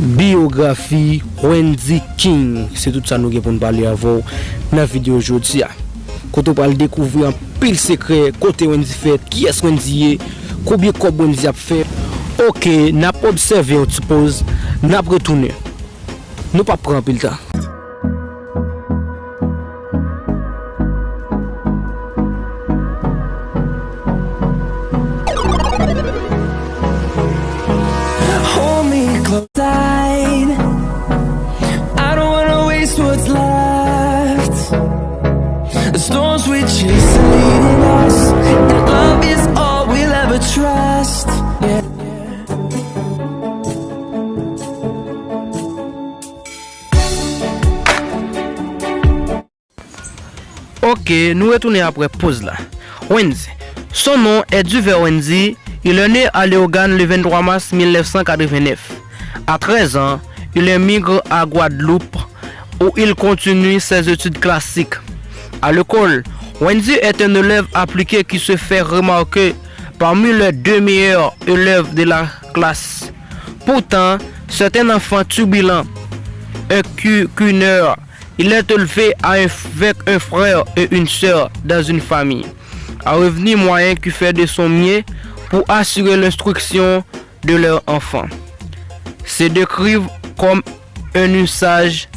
biographie Wendy King. C'est tout ça nous pour nous parler avant dans la vidéo aujourd'hui. Quand on parle découvrir un pile secret côté Wendy fait, qui est Wendy, combien de Wendy a fait. OK, n'a pas observé, on suppose, n'a pas retourné. Nous pas prendre pile temps. I don't wanna waste what's left. The storms we chase are leading us, and love is all we'll ever trust. Yeah. OK, nous retournons après pause là. Wendy. Son nom est Duver Wendy. Il est né à Léogane le 23 mars 1989. À 13 ans, il émigre à Guadeloupe où il continue ses études classiques. À l'école, Wendy est un élève appliqué qui se fait remarquer parmi les 2 meilleurs élèves de la classe. Pourtant, c'est un enfant turbulent, un cuneur. Il est élevé avec un frère et une sœur dans une famille. À revenu moyen qui fait de son mieux pour assurer l'instruction de leurs enfants. Se décrivent comme un usage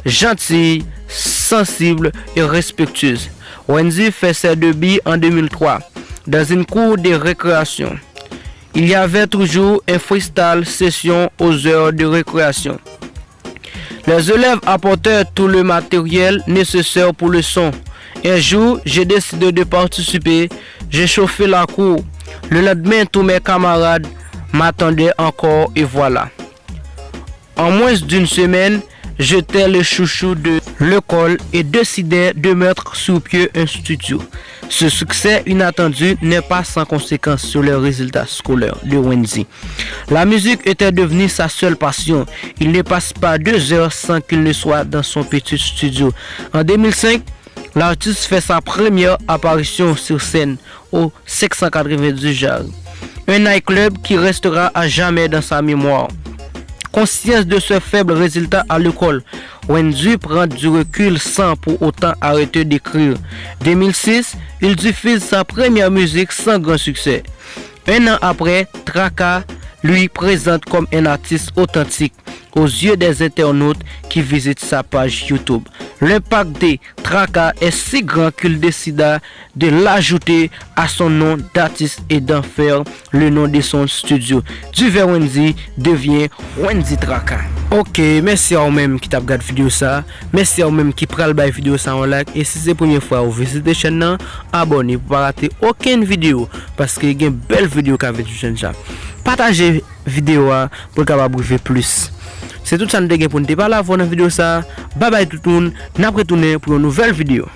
gentil, sensible et respectueuse. Wendy fait ses débuts en 2003 dans une cour de récréation. Il y avait toujours un freestyle session aux heures de récréation. Les élèves apportaient tout le matériel nécessaire pour le son. Un jour, j'ai décidé de participer. J'ai chauffé la cour. Le lendemain, tous mes camarades m'attendaient encore et voilà. En moins d'une semaine, j'étais le chouchou de l'école et décidais de mettre sous pied un studio. Ce succès inattendu n'est pas sans conséquence sur les résultats scolaires de Wendy. La musique était devenue sa seule passion. Il ne passe pas 2 heures sans qu'il ne soit dans son petit studio. En 2005, l'artiste fait sa première apparition sur scène au 690 Jazz, un nightclub qui restera à jamais dans sa mémoire. Conscience de ce faible résultat à l'école, Wendy prend du recul sans pour autant arrêter d'écrire. 2006, il diffuse sa première musique sans grand succès. Un an après, Traka lui présente comme un artiste authentique aux yeux des internautes qui visitent sa page YouTube. L'impact de Traka est si grand qu'il décida de l'ajouter à son nom d'artiste et d'en faire le nom de son studio. Duver Wendy devient Wendy Traka. OK, merci à vous-même qui t'a regardé vidéo ça. Merci à vous-même qui prend la vidéo ça en like. Et si c'est la première fois vous visitez la chaîne, abonnez-vous pour ne pas rater aucune vidéo. Parce qu'il y a une belle vidéo avec du chaîne. Partagez la vidéo pour capable briefer plus. C'est tout ça que nous avons pour nous parler dans la vidéo ça. Bye bye tout le monde. Nous retournons pour une nouvelle vidéo.